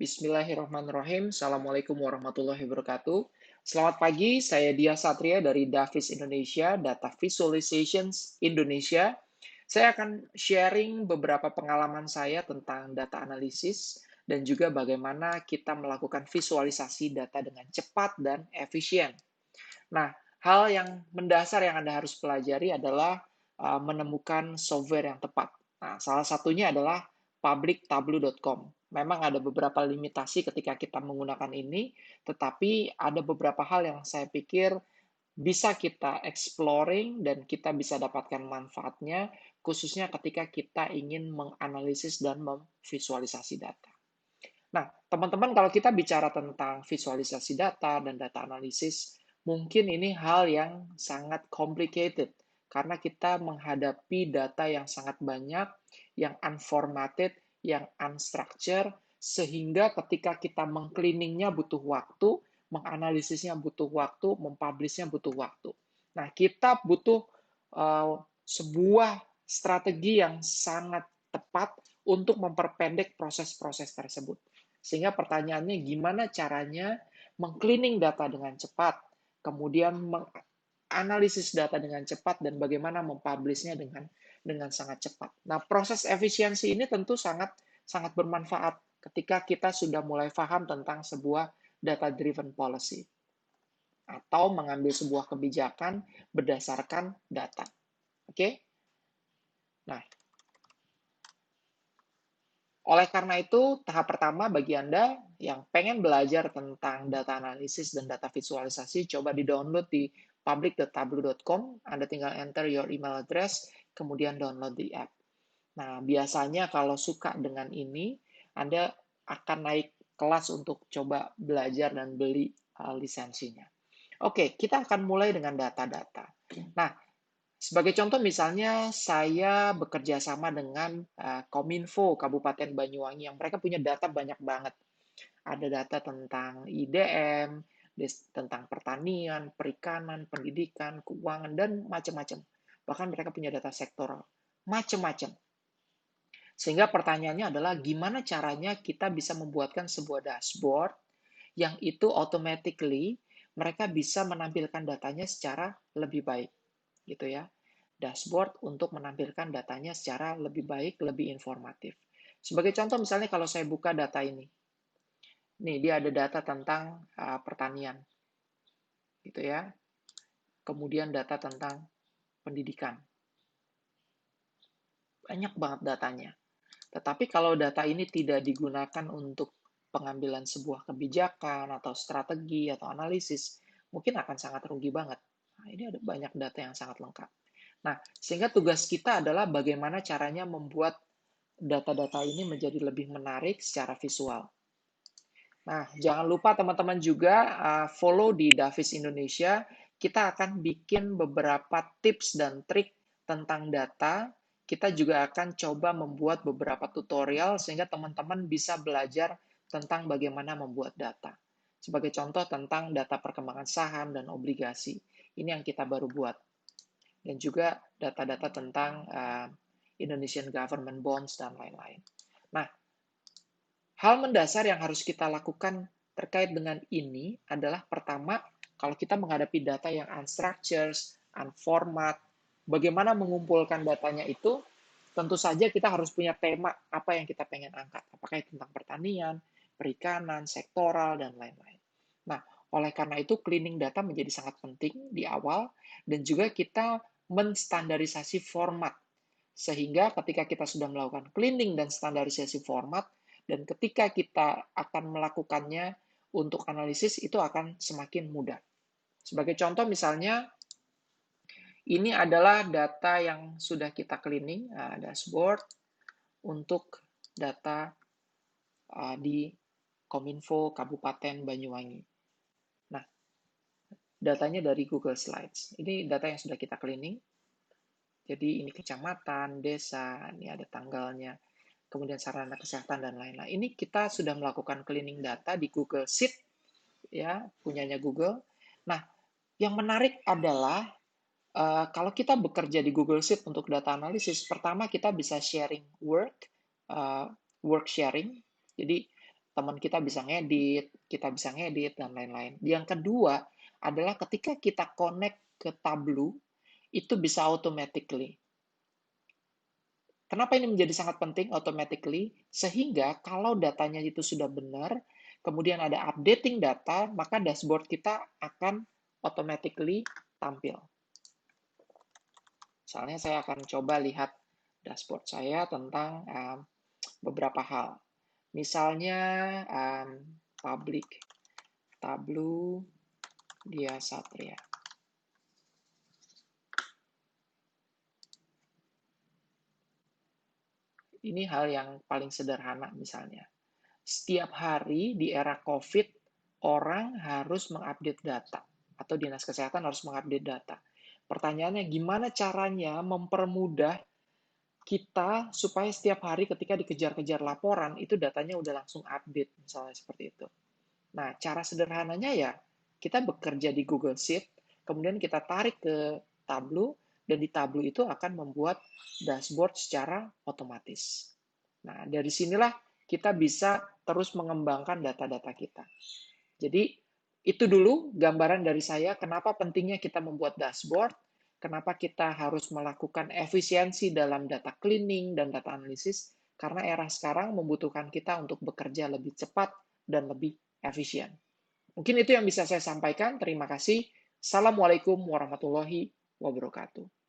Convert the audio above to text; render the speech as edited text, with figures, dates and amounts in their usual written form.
Bismillahirrahmanirrahim. Assalamualaikum warahmatullahi wabarakatuh. Selamat pagi, saya Dia Satria dari Davis Indonesia, Data Visualizations Indonesia. Saya akan sharing beberapa pengalaman saya tentang data analisis dan juga bagaimana kita melakukan visualisasi data dengan cepat dan efisien. Nah, hal yang mendasar yang Anda harus pelajari adalah menemukan software yang tepat. Nah, salah satunya adalah publictableau.com. Memang ada beberapa limitasi ketika kita menggunakan ini, tetapi ada beberapa hal yang saya pikir bisa kita exploring dan kita bisa dapatkan manfaatnya, khususnya ketika kita ingin menganalisis dan memvisualisasi data. Nah, teman-teman, kalau kita bicara tentang visualisasi data dan data analisis, mungkin ini hal yang sangat complicated karena kita menghadapi data yang sangat banyak, yang unformatted, yang unstructured, sehingga ketika kita mengcleaningnya butuh waktu, menganalisisnya butuh waktu, mempublishnya butuh waktu. Nah, kita butuh sebuah strategi yang sangat tepat untuk memperpendek proses-proses tersebut. Sehingga pertanyaannya gimana caranya mengcleaning data dengan cepat, kemudian menganalisis data dengan cepat, dan bagaimana mempublishnya dengan sangat cepat. Nah, proses efisiensi ini tentu sangat sangat bermanfaat ketika kita sudah mulai paham tentang sebuah data-driven policy atau mengambil sebuah kebijakan berdasarkan data. Oke? Nah, oleh karena itu, tahap pertama bagi Anda yang pengen belajar tentang data analisis dan data visualisasi, coba di-download di public.tableau.com. Anda tinggal enter your email address, kemudian download di app. Nah, biasanya kalau suka dengan ini, Anda akan naik kelas untuk coba belajar dan beli lisensinya. Oke, kita akan mulai dengan data-data. Nah, sebagai contoh misalnya saya bekerja sama dengan Kominfo Kabupaten Banyuwangi yang mereka punya data banyak banget. Ada data tentang IDM, tentang pertanian, perikanan, pendidikan, keuangan, dan macam-macam. Bahkan mereka punya data sektoral. Macam-macam. Sehingga pertanyaannya adalah gimana caranya kita bisa membuatkan sebuah dashboard yang itu automatically mereka bisa menampilkan datanya secara lebih baik gitu ya. Dashboard untuk menampilkan datanya secara lebih baik, lebih informatif. Sebagai contoh misalnya kalau saya buka data ini. Nih, dia ada data tentang pertanian. Gitu ya. Kemudian data tentang pendidikan. Banyak banget datanya. Tetapi kalau data ini tidak digunakan untuk pengambilan sebuah kebijakan atau strategi atau analisis, mungkin akan sangat rugi banget. Nah, ini ada banyak data yang sangat lengkap. Nah, sehingga tugas kita adalah bagaimana caranya membuat data-data ini menjadi lebih menarik secara visual. Nah, jangan lupa teman-teman juga follow di Davis Indonesia. Kita akan bikin beberapa tips dan trik tentang data. Kita juga akan coba membuat beberapa tutorial sehingga teman-teman bisa belajar tentang bagaimana membuat data. Sebagai contoh tentang data perkembangan saham dan obligasi. Ini yang kita baru buat. Dan juga data-data tentang Indonesian government bonds dan lain-lain. Nah, hal mendasar yang harus kita lakukan terkait dengan ini adalah pertama, kalau kita menghadapi data yang unstructured, unformat, bagaimana mengumpulkan datanya itu, tentu saja kita harus punya tema apa yang kita pengen angkat. Apakah itu tentang pertanian, perikanan, sektoral, dan lain-lain. Nah, oleh karena itu cleaning data menjadi sangat penting di awal, dan juga kita menstandarisasi format. Sehingga ketika kita sudah melakukan cleaning dan standarisasi format, dan ketika kita akan melakukannya untuk analisis, itu akan semakin mudah. Sebagai contoh misalnya, ini adalah data yang sudah kita cleaning, dashboard untuk data di Kominfo Kabupaten Banyuwangi. Nah, datanya dari Google Slides. Ini data yang sudah kita cleaning. Jadi ini kecamatan, desa, ini ada tanggalnya, kemudian sarana kesehatan dan lain-lain. Ini kita sudah melakukan cleaning data di Google Sheet, ya, punyanya Google. Nah, yang menarik adalah kalau kita bekerja di Google Sheet untuk data analisis, pertama kita bisa sharing work sharing. Jadi teman kita bisa ngedit, kita bisa ngedit, dan lain-lain. Yang kedua adalah ketika kita connect ke Tableau, itu bisa automatically. Kenapa ini menjadi sangat penting automatically? Sehingga kalau datanya itu sudah benar, kemudian ada updating data, maka dashboard kita akan automatically tampil. Misalnya saya akan coba lihat dashboard saya tentang beberapa hal. Misalnya public Tableau Dia Satria. Ini hal yang paling sederhana misalnya. Setiap hari di era COVID, orang harus mengupdate data, atau dinas kesehatan harus mengupdate data. Pertanyaannya, gimana caranya mempermudah kita supaya setiap hari ketika dikejar-kejar laporan, itu datanya udah langsung update, misalnya seperti itu. Nah, cara sederhananya ya, kita bekerja di Google Sheet, kemudian kita tarik ke Tableau, dan di Tableau itu akan membuat dashboard secara otomatis. Nah, dari sinilah kita bisa terus mengembangkan data-data kita. Jadi, itu dulu gambaran dari saya kenapa pentingnya kita membuat dashboard, kenapa kita harus melakukan efisiensi dalam data cleaning dan data analisis, karena era sekarang membutuhkan kita untuk bekerja lebih cepat dan lebih efisien. Mungkin itu yang bisa saya sampaikan. Terima kasih. Assalamualaikum warahmatullahi wabarakatuh.